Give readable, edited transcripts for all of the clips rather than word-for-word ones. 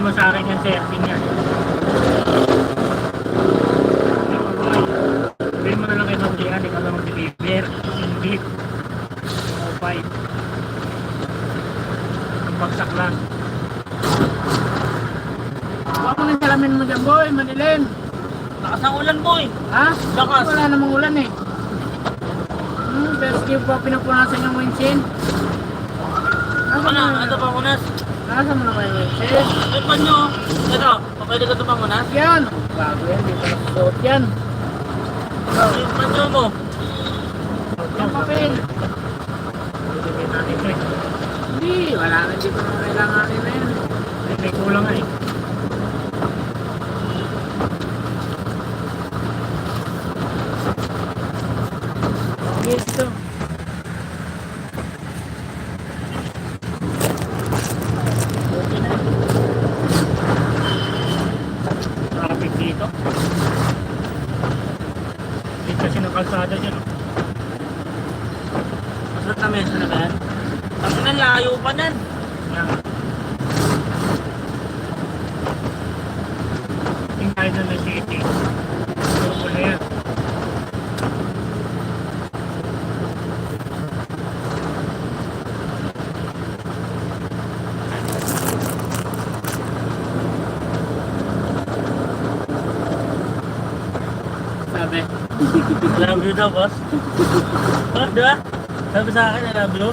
mo sa akin yung setting yan. Sabihin mo na lang kay Ma'am Gian, ikaw lang mag-deliver. Hindi. Okay. Ang bagsak lang. Huwag mo nang salamin mo dyan, boy. Manilim. Lakas ng ulan, boy. Ha? Lakas. Wala namang ulan eh. Best gift po pinapunasan yung windshield. Ano pa unas? Nasa mo naman yung windshield? Ay, pa nyo. Ito, pwede ka ito pang unas? Yan. Bago yan, dito nakasuot yan. Ay, pa nyo mo. Yung papel. Bibigyan natin ito eh. Hindi, wala na dito na kailangan na yun. May kulang nga eh. Ito. Okay na. Traffic dito. Dito kasi ng kalsada dyan. Masarap na mesa na ba yan? Tapos na layo pa nan. Yan. Tingnan tayo doon na city. Puro na yan. Sabi. Love you daw, boss. Oh, di ba? Sabi sa akin, I love you.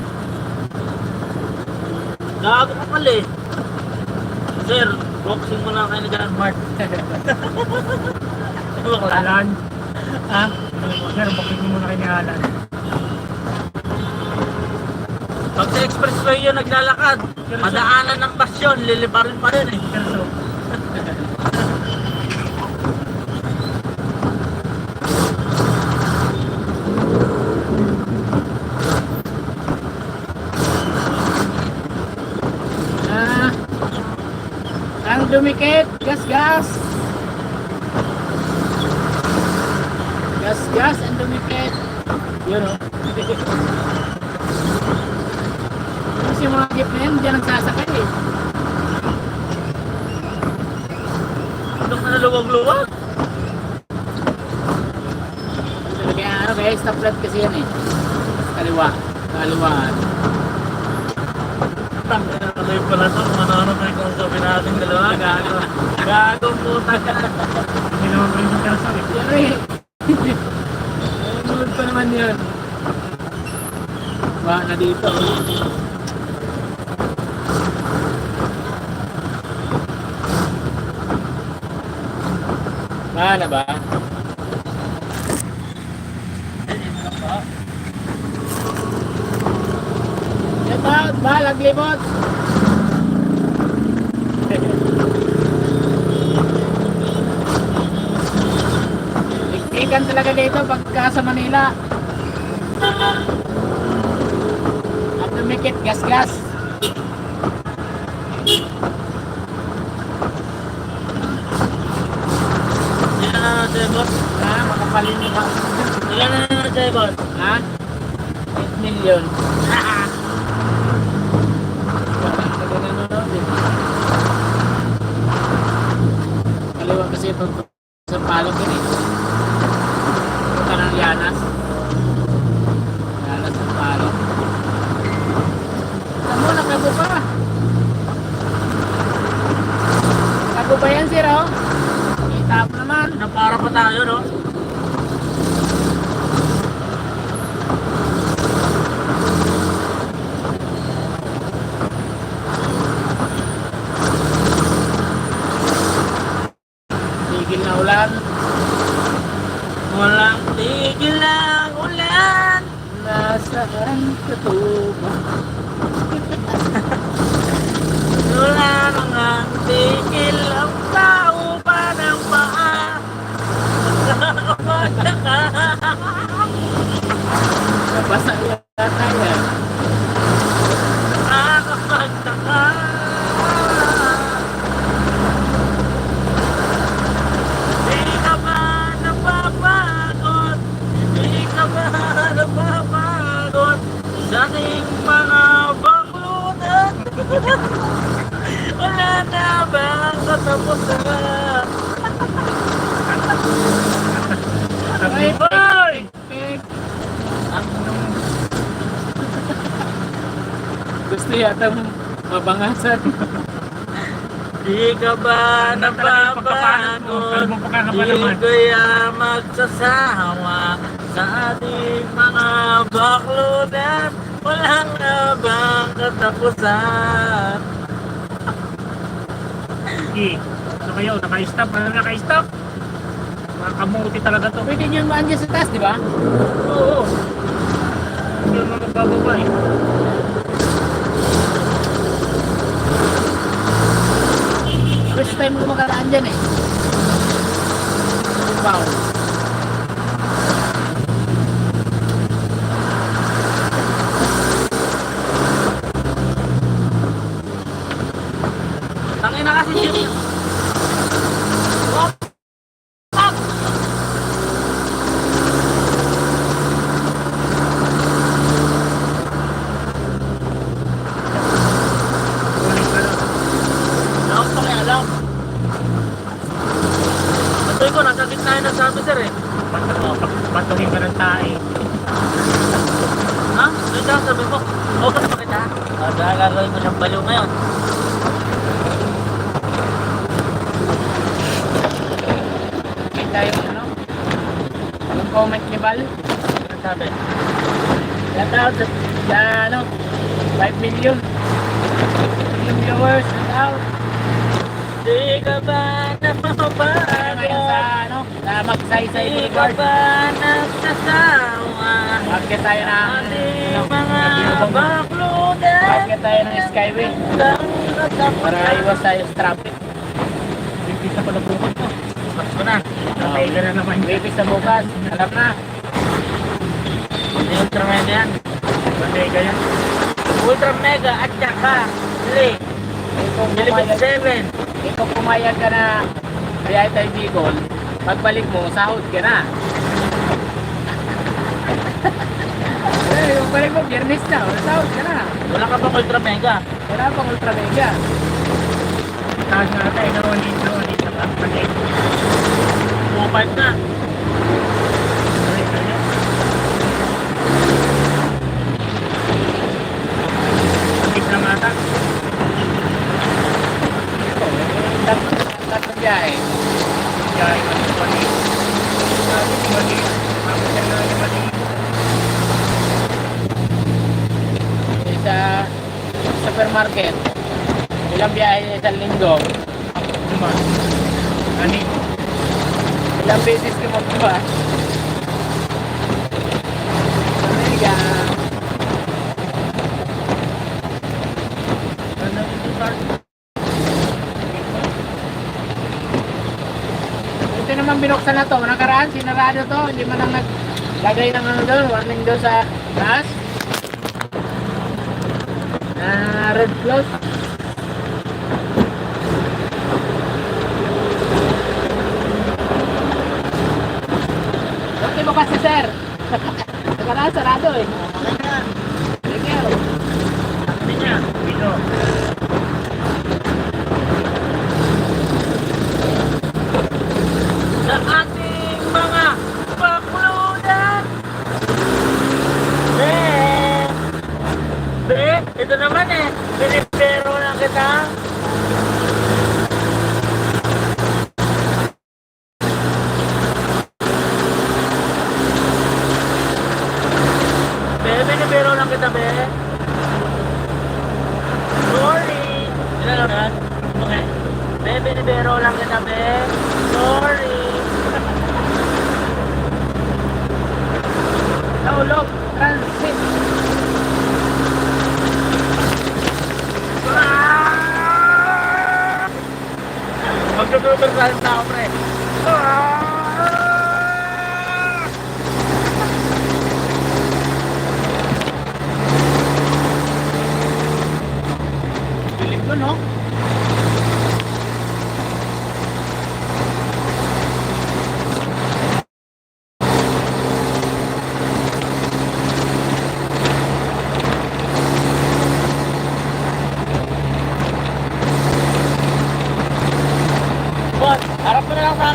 Gago ka pala eh. Sir, boxing mo lang kayo na John Mart. Ano ba Alan. Ha? Sir, bakit mo muna kay ni Alan? Pag sa expressway yun naglalakad, madaanan ng bus yun, liliparin pa rin eh. Perso. Ang dumikit, gas. Gas, ang dumikit. Yun o. Kasi mga jeep na yan, diyan nagsasakay eh. Ano ka naluwag-luwag? Kaya stoplight kasi yan eh. Kaliwaan. Tangin na kayo pala ito, ano kayo kung sabi natin dalawa, gagong puta ka. Hindi naman pa rin sa perso eh. Yan eh. Sunod pa naman yun. Ba, na dito. Na ba? Ba, laglibot. Ikan talaga dito pagka sa Manila. At dumikit, gas. Ilan na natin, boss? Ha? Makapalin mo ba? Ilan na natin, boss? Ha? 8 million. Kaliwa kasi ito sa palok yun eh. Punta ng Llanas. Llanas ng palok. Tamo, nakago pa. Nakago pa yan, sir, oh. Kita mo naman. Napara pa tayo, no? Tigil na ulan. Walang tigil ang ulan. Nasaan ka tuba? Wala nang ang tigil ang tao pa ng paa. Nabasa yata yan. Nakakapagtaka. Hindi ka ba napapagod? Hindi ka ba napapagod sa ating mga baklutan? Wala na bang katapusan? Ay, Hoy! gusto yata mabangasan. Di ka ba nababangon? Di kaya magsasawa sa ating mga baklunan? Walang na bang katapusan? Sige. Ano kayo? Naka-stop? Ano naka-stop? Makamuti talaga to. Pwede nyo maan dyan sa taas, di ba? Oo. Hindi mo magbababa eh. First time ko makaraan dyan eh. Wow. Tangin na kasi siya. Kumain ka lang. Alam ko kaya alam. Ito ko, nasa gitna yun ng sabi sir eh. Patungin ka ng tae. Ha? Ano daw sabi mo? Okay na ba kita? Dahil gagawin mo siyang baliw ngayon. Kita yung ano? Yung comment ni Val. Ano sabi? Shout out sa ano? 5 million. Yung viewers. Shout out. Di ka ba Ngayon sa nababago? ano? Sa Magsaysay Di ka Boulevard. ba nagsasawa? Bakit tayo na Ating mga baklunan? Bakit tayo ng Skyway? Para iwas tayo sa traffic. Bibis na pala bukod to. Pasko na. Patay ka na naman. Baby sa bukas. Alam na. Hindi ultra mega yan. Patay ka yan. Ultra mega at saka Lee. Kung Limited pumayag, 7. kung pumayag ka na biyahe tayo Bicol, pagbalik mo, sahod ka na. Eh, yung balik mo, biyernes na, sahod ka na. Wala ka bang ultra mega? Wala pang ultra mega. Taas na tayo. Nawalit na ba? Patay. Pumapad na. Patay ka yan. Patay na mata. Ito, tatlong biyahe. Kaya ito pati. Sabi ko mali. Ako siya na mali. Sa supermarket, ilang biyahe isang linggo, Naman. Ani. ilang beses ka magbuha. Mega. Ano ito card? Ito naman binuksan na to. Nakaraan, sinarado to. Hindi man lang naglagay ng ano doon, warning doon sa taas. Na red close. Bakit mo kasi sir? Nakaraan, sarado eh. Thank you. Sabi niya. Dito. Sa ating mga baklunan. Ito naman eh. Pinipero na kita. Pinipero lang kita, be. Sorry. Ilan lang yan? Okay. Pinipero lang kita, be. Sorry. Naulog. Transit. Magtututor sa ako, pre. Dilim ko, no?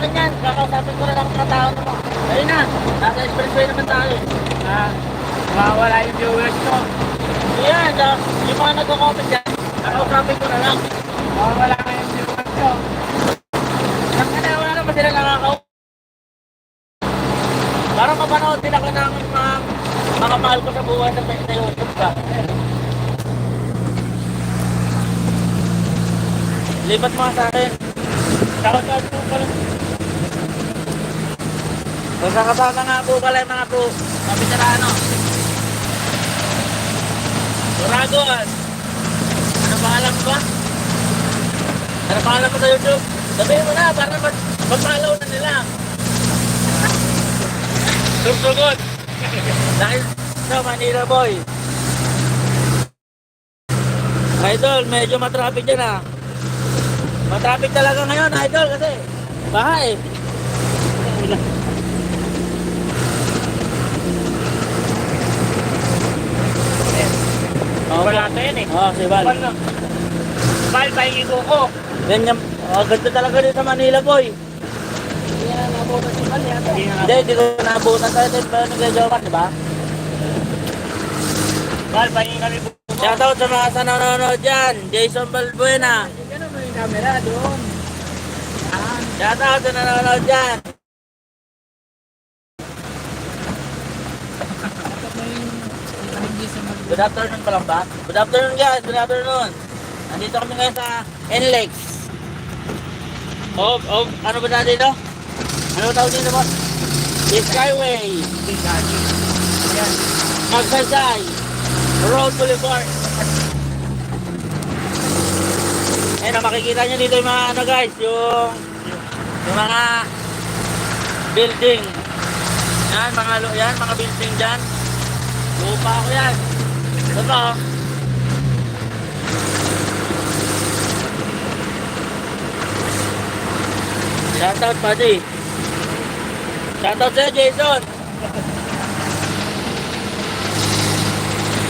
akin yan. Kakausapin ko na lang ang mga tao mo. Ayun na, nasa expressway naman tayo. Ah, mawawala yung viewers ko. Yan, yung mga nagko-comment dyan, kakausapin ko na lang. Mawawala nga yung viewers ko. Wala naman sila nakakausap. Para mapanood din ako ng mga mahal ko sa buhay sa YouTube ka. Lipat mo sa akin. Takot-takot po pala. Kasama nga po pala yung mga po. Kapitarano. Uragon. Ano pangalan mo ba? Ano pangalan mo sa YouTube? Sabihin mo na para mag-follow na nila. Susugot. Dahil sa Manila Boy. Idol, medyo matraffic dyan ah. Matraffic talaga ngayon, Idol, kasi bahay. Oh, wala natin yan eh. Oo, si Val. Val na. Val, pahingi ko ko. Ganyan, ganda talaga dito sa Manila, boy. Hindi na nabutan si Val yata. Hindi ko naabutan tayo din pa ng Joman, di ba? Val, pahingi kami po. Shoutout sa mga nanonood dyan. Jason Balbuena. Hindi ka naman yung camera doon. Yan. Shoutout sa nanonood dyan. Dapat mo yung hindi sa mag... Good afternoon pa lang ba? Good afternoon guys, good afternoon. Nandito kami ngayon sa NLEX. Ano ba na dito? Ano ba tawag dito, boss? The Skyway. Yan. Magsaysay. Road Boulevard. Ayun, makikita nyo dito yung mga ano guys, yung mga building. Yan, mga building dyan. Lupa ako yan. Ito. Shoutout, buddy. Shoutout sa'yo, Jason.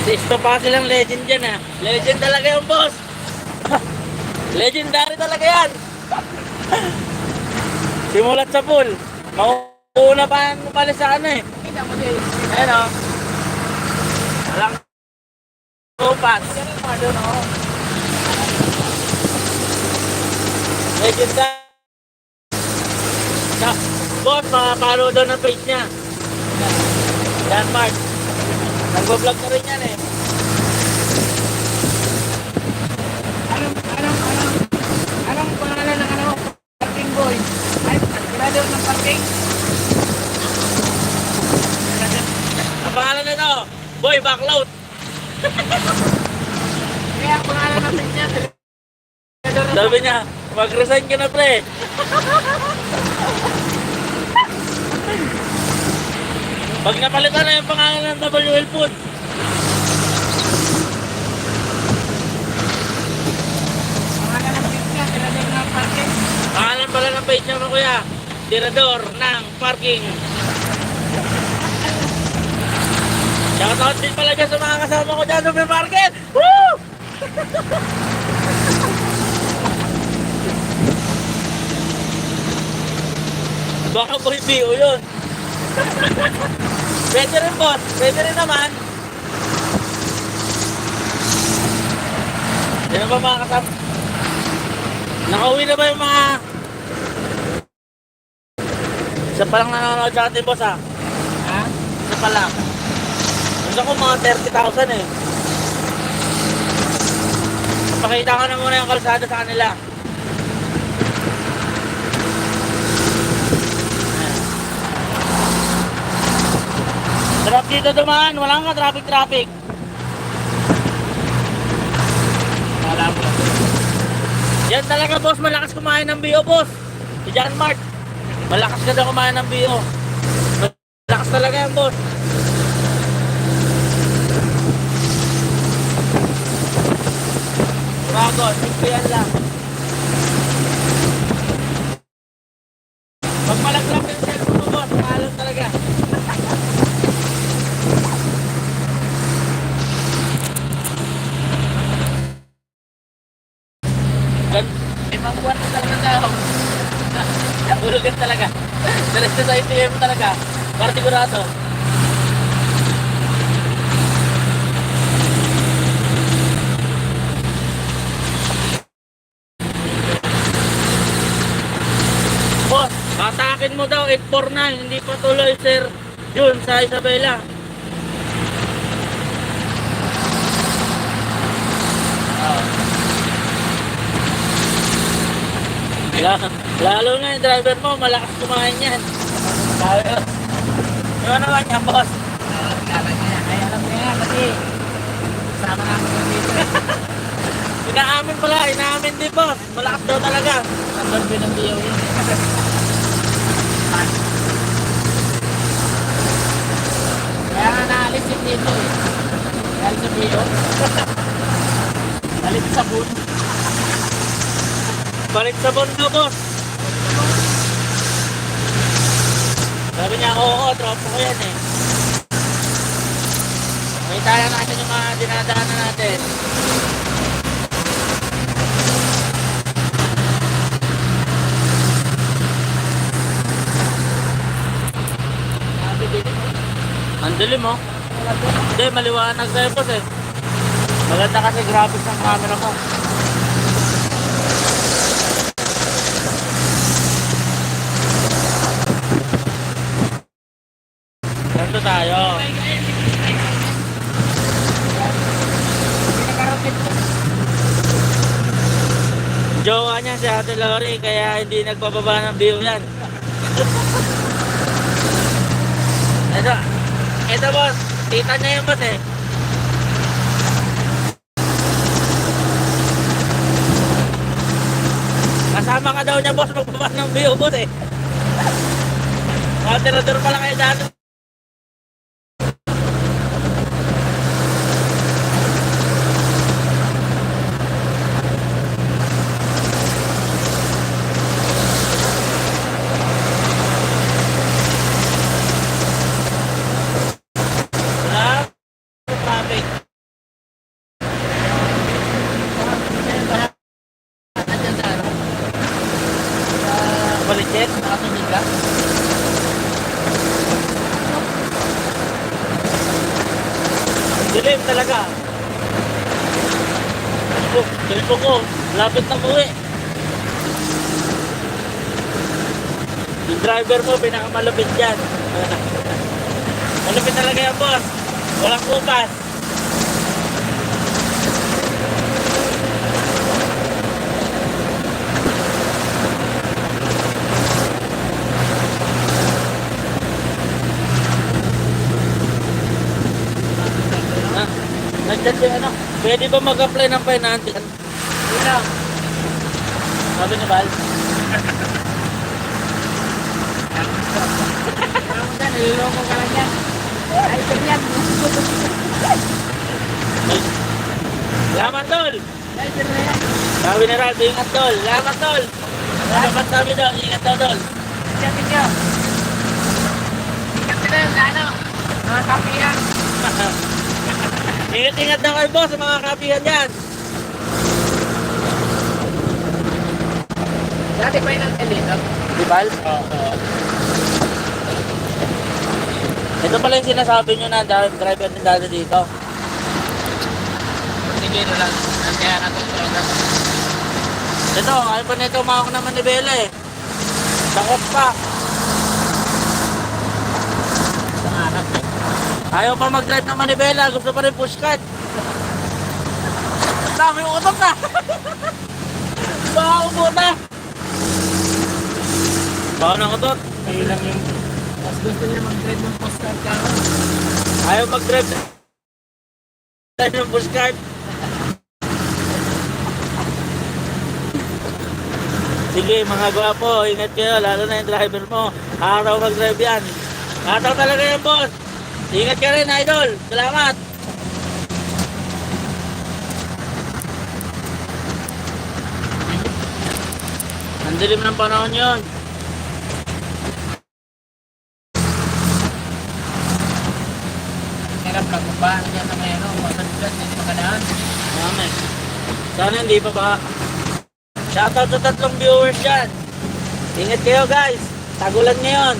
Sisto pa silang legend dyan ah. Legend talaga yung boss. Legendary talaga yan. Simulat sa pool. Mauna pa ang pala sa ano eh. Kita mo din. Ayan o. Walang tupas. Yan ang mga doon, oh. Legendary. Boss, makapalo daw ng page niya. Denmark. Nagbablog na rin yan eh. Anong pangalan ng ano? Parking boy. Ay, kinador ng parking. Ang pangalan nito, Boy Backload. Kaya ang pangalan ng page niya. Kinador ng Sabi niya, mag-resign ka na pre. Pag napalitan na yung pangalan ng WL Food. pangalan ng page niya. Kinador ng parking. Pangalan pala ng page niya mo kuya, Tirador ng Parking. Shoutout din pala dyan sa mga kasama ko dyan sa supermarket. Woo! Baka boy BO yun. Pwede rin boss, pwede rin naman. Yan ba mga kasama? Nakauwi na ba yung mga... Isa pa lang nanonood sa atin boss ha? Ha? Isa pa lang. Gusto ko mga 30,000 eh. Pakita ko na muna yung kalsada sa kanila. Sarap dito dumaan, wala nga traffic. Alam mo. Yan talaga boss, malakas kumain ng BO boss. Si John Mart. Malakas ka daw kumain ng BO. Malakas talaga yan boss. Dragon, 60 yan lang. Pag malaglag yung cellphone mo boss, maalam talaga. Ibang buwan na talaga daw. Hulugan talaga. Diretso sa ATM talaga. Para sigurado. Boss, atakin mo daw 849. Hindi pa tuloy, sir. Yun, sa Isabela. Lalo na yung driver mo, malakas kumain yan. Yung naman yan, boss. Kala niya, ay alam niya kasi sama namin yung dito eh. Inaamin pala, inaamin din, boss. Malakas daw talaga. Nandun din ang biyaw yun eh. Kaya nga naalis yung dito eh. Dahil sa biyaw. Dalit sa bun. Balik sa bondo, boss. Sabi niya, oo, tropa ko yan eh. Makita lang natin yung mga dinadaanan natin. Ang dilim mo. Hindi, maliwanag sa'yo, boss eh. Maganda kasi graphics ng camera mo. Ganito tayo. Jowa niya si Ate Lori, kaya hindi nagpababa ng view yan. Ito boss, tita niya yung boss eh. Kasama ka daw niya boss, magbaba ng view boss eh. Mga tirador pala kayo dati. Balikin, nakasunod ka. Dilim talaga. Telepon ko, lapit na muwi. Yung driver mo, pinakamalupit dyan. Malupit talaga yan, boss. Walang kupas. Nandiyan yung ano, pwede ba mag-apply ng finance? Yun lang. Sabi ni Val. Niloloko ka lang yan. Ay, ganyan. Salamat, Tol. Ay, sir na yan. Sabi ni Ralph, ingat, Tol. Salamat, Tol. Salamat sabi daw, ingat daw, Tol. Sabi niyo. Ingat sila yung ano. Mga kapiyan. Ingat-ingat daw kayo, boss, sa mga kapihan dyan. Dati pa yun ang dito. Di Val? Oo. Ito pala yung sinasabi nyo na driver din dati dito. Sige na lang. Kaya natutulog. Ito, ayaw pa nito umawak ng manibela eh. Sakot pa. Pangarap eh. Ayaw pa mag-drive ng manibela, gusto pa rin pushcart. Ang dami yung utot na. Baka umuta. Baka ng utot. Kayo lang yung Mas gusto niya mag-drive ng postcard ka. Ayaw mag-drive ng pushcart. Sige mga gwapo, ingat kayo, lalo na yung driver mo. Araw mag-drive yan. Araw talaga yan, boss. Ingat ka rin, idol. Salamat. Ang dilim ng panahon yun. Hirap lang kung ba dyan na may ano, masadgat, hindi makadaan. Mami. Sana hindi pa ba. Shoutout sa 3 viewers dyan. Ingat kayo guys. Tagulan ngayon.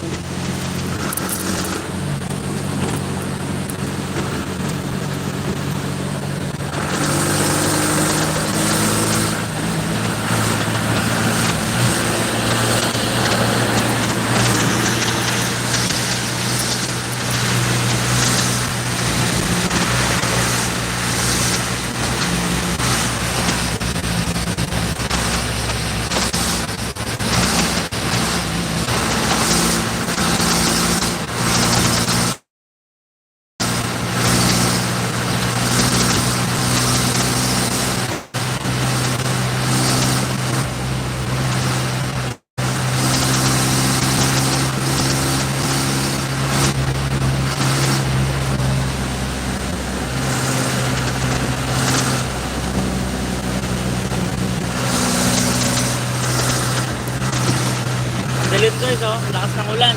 Dilim guys, oh. Lakas ng ulan.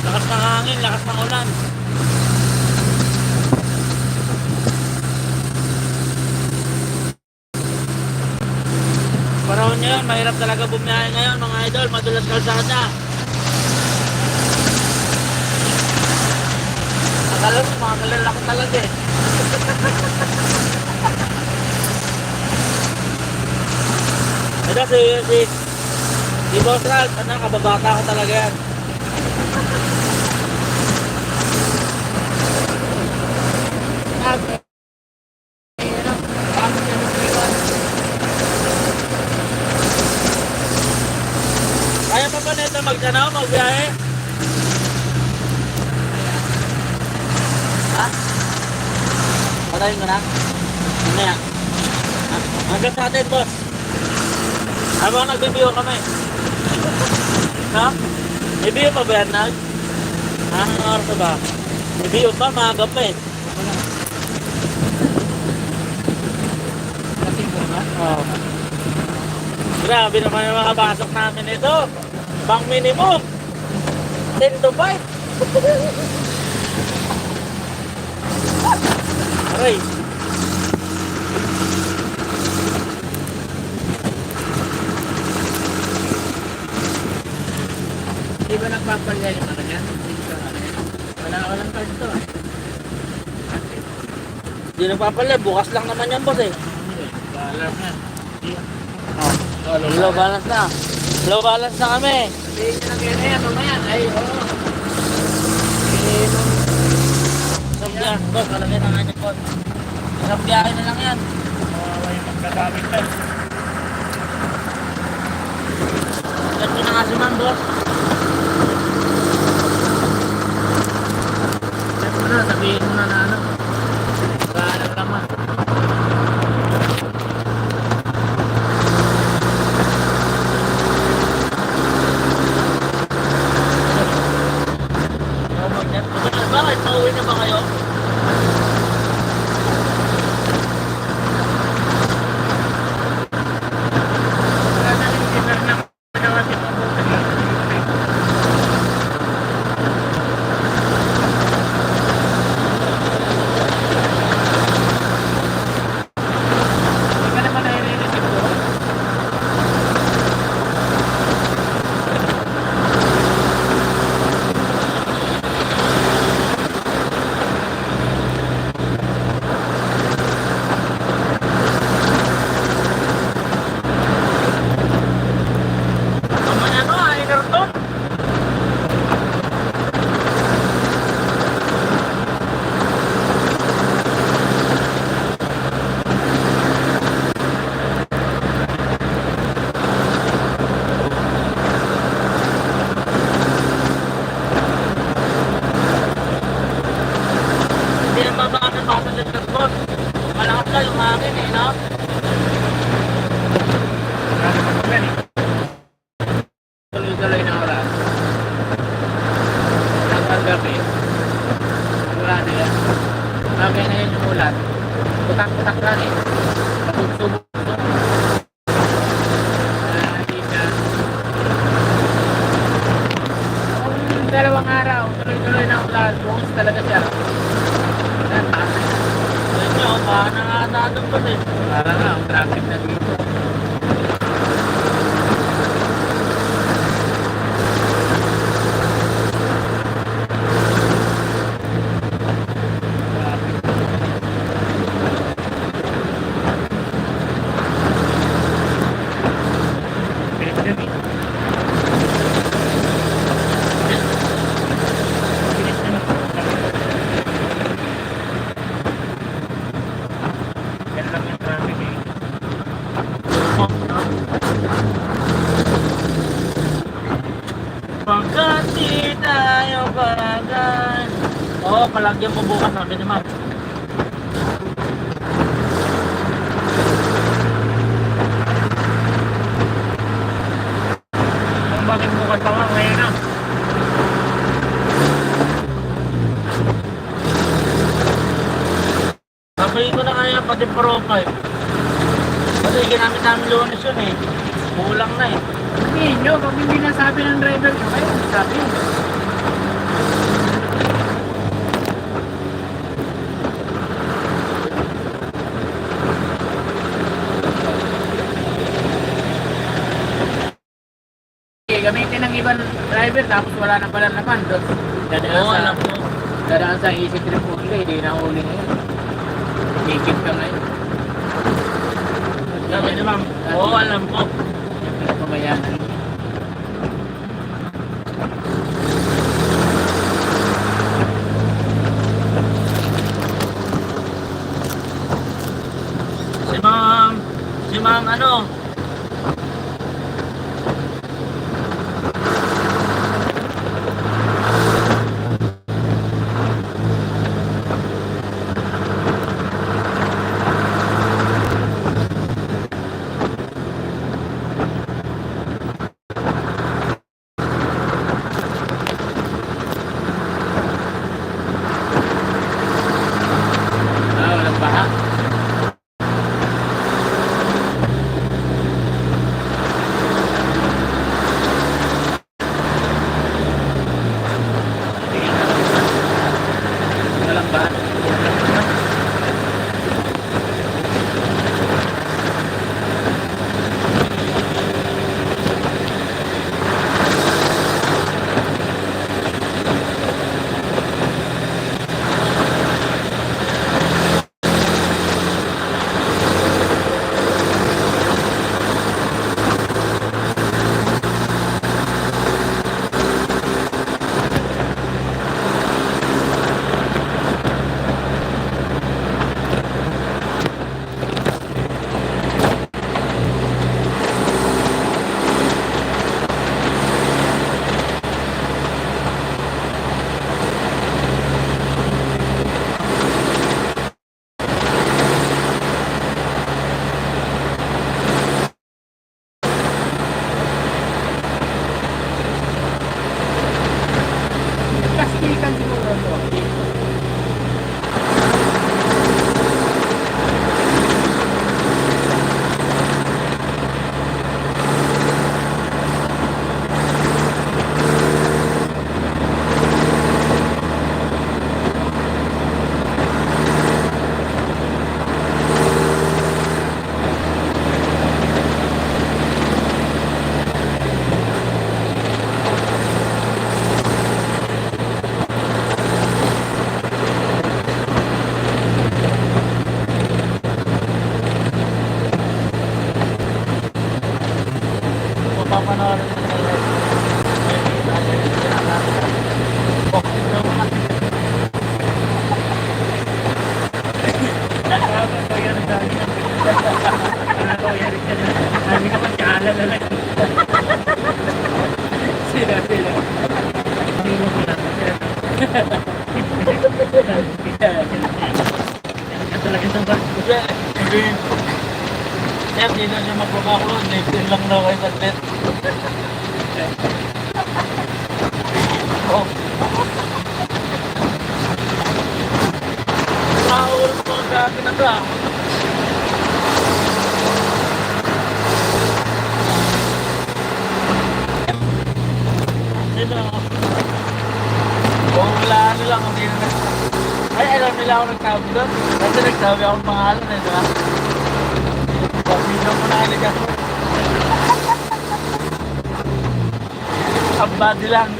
Lakas ng hangin, lakas ng ulan. Panahon nyo yun, mahirap talaga bumiyahe ngayon mga idol, madulas kalsada. Akala mo, mga kalalaki talaga eh. Ito si Boss Ralph, ano, kababata ko talaga yan. Kaya pa ba nito magkanaw, magbiyahe? Ha? Patayin ko na? Ano yan? Hanggang sa atin, boss. Habang nagbibiyo kami. Ha? May biyo pa, Bernard? Ha? Anong oras na ba? May biyo pa, maaga pa eh. Oh. Grabe naman yung mga pasok namin ito. Pang minimum 10 to 5. Aray. Di ba nagpapalya yung ano niya? Wala ka lang card to. Hindi nagpapala, bukas lang naman yan boss eh. Alam na. Low balance na. Low balance na kami. Hindi nyo na kaya na yan, mamaya. Ay, oo. Isang biyahe, boss, kalagay na nga niya po. Isang biyahe na lang yan. May magkagamit tayo. Ganito na nga si man, boss. Sabihin mo na ano. Pagkahanap naman. Bakit? Pauwi na ba kayo? Wala na yung dinner na nawasin mo. Hindi ka naman nai-receive ko. Mamaya no, Inerton. Hindi na babaan ako sa litres, boss. Malakas lang yung hangin eh, no? Grabe naman po yan eh. Tuloy-tuloy na oras. Hanggang gabi. Wala na yan. Bagay na yan yung ulan. Putak-putak lang eh. Pabugso-bugso. Hindi siya. Kung dalawang araw, tuloy-tuloy na ulan. Bukas talaga siya. Yan, taas na yan. Yan nyo, baka nangatadong boss eh. Parang nga, ang traffic na dito. papalagyan mo bukas, sabi ni ma'am. Kung bakit bukas pa nga, ngayon na. Sabi ko na kaya pati Pro 5. Kasi ginamit namin Lunes yun eh. Kulang na eh. Hindi nyo, pag hindi nasabi ng driver nyo, kayo sabi. Gamitin ng ibang driver tapos wala na pala naman. Oo, alam mo. Dadaan sa isip rin po nila, hindi na huli ngayon. Ikip ka ngayon. Sabi ni ma'am, oo, alam ko. Hindi na pamayanan. Si ma'am ano, Walang baha. Walang baha. Plastikan siguro ito. mapapanoorin ko na yun. Sabi naman, kaala na lang. Sila. Panginoon ko lang. Yan talaga ito ba? Hindi. Sir, di na siya magpapaklo. Nipin lang daw kayo saglit. Oh. Nakahul po ang dati na ba? Sino? Kung wala ano lang, hindi na ay, alam nila ako nagsabi doon. Kasi nagsabi akong pangalan eh, diba? Pag-video ko na aligas mo. Ang body lang.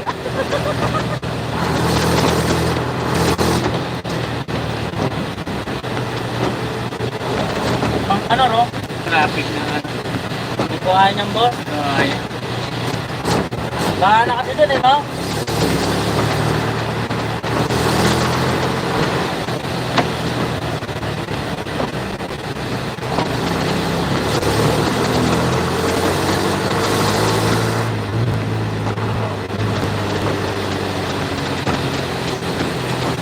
Ang ano, no? Traffic na ano. Hindi ko kaya niyang boss. Ay. Baka na kasi doon eh, no?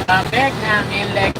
Traffic. ng Ilex.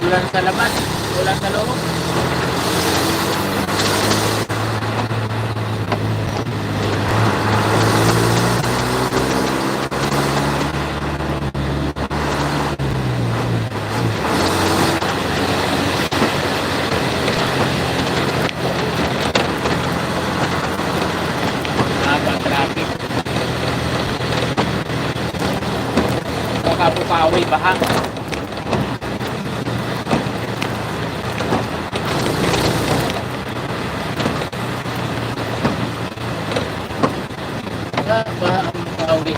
Ulan sa labas, ulan sa loob. Habang traffic. Baka pupawi, bahang. Pauwi.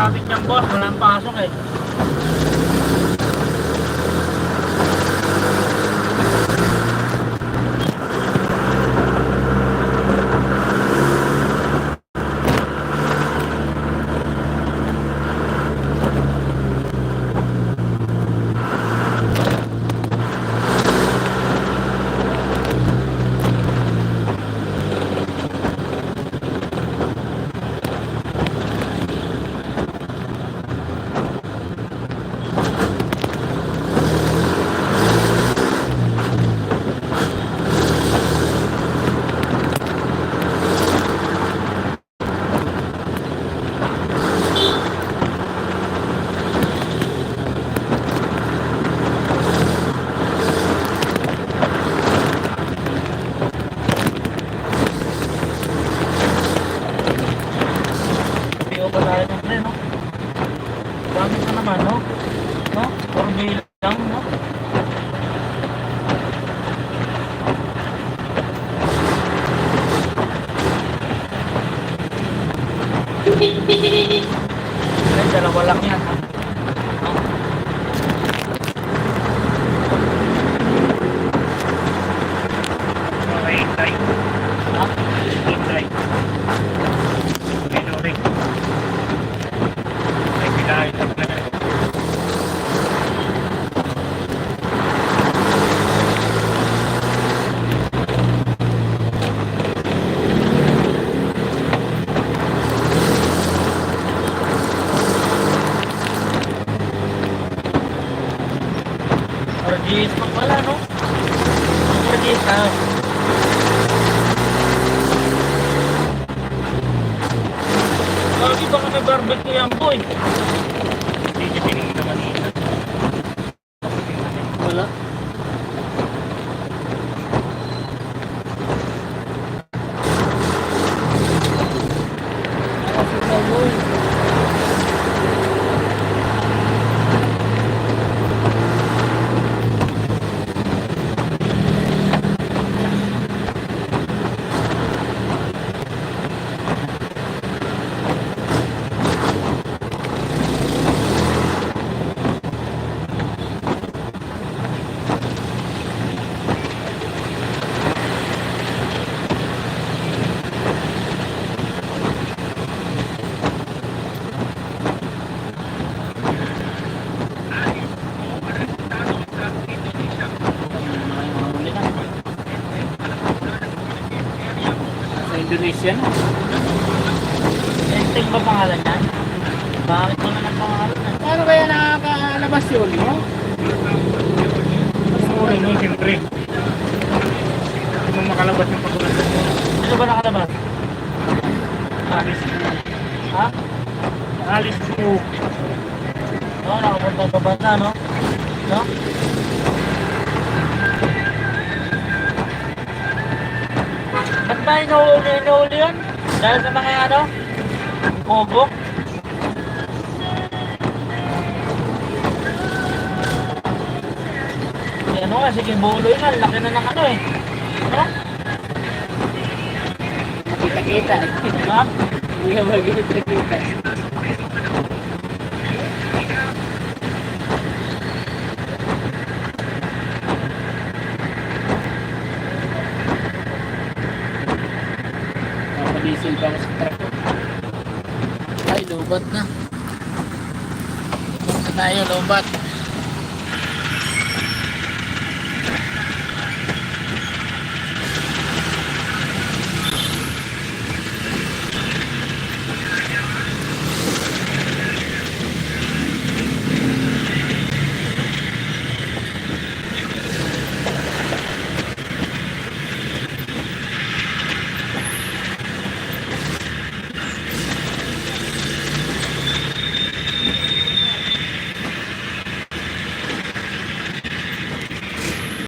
traffic niyang boss, walang pasok eh. Hindi ko pa tayo ng pre, no? Bakit na naman, no? No? Puro bilang, no? Ay, dalawa lang yan, ha? No? Okay, hintay. Ha? Hintay. Ano rin. Ay, kailangan ito na. RGS pa pala, no? RGS na. Lagi ba ka nag-barbecue yan, boy? Hindi niya pinigil kanina. Wala. Sa Indonesia na. Enting ba pangalan yan? Bakit mo naman pangalan yan? Paano kaya nakakalabas yun, no? Mas mura mo, siyempre. Hindi mo makalabas yung pagkulat mo. Sino ba nakalabas? Alis mo. Ha? Alis mo. Oo, nakapunta sa banda, no? No? Ba't ba inuuli yun? Dahil sa mga ano? Kobo? Eh, ano nga, sige, bulo yun. Ang laki na ng ano eh. No? Kita-kita. Ha? Hindi ka magkita-kita. Papalisin pa ako sa truck ko. Ay, lubat na. Lubat na tayo, lubat.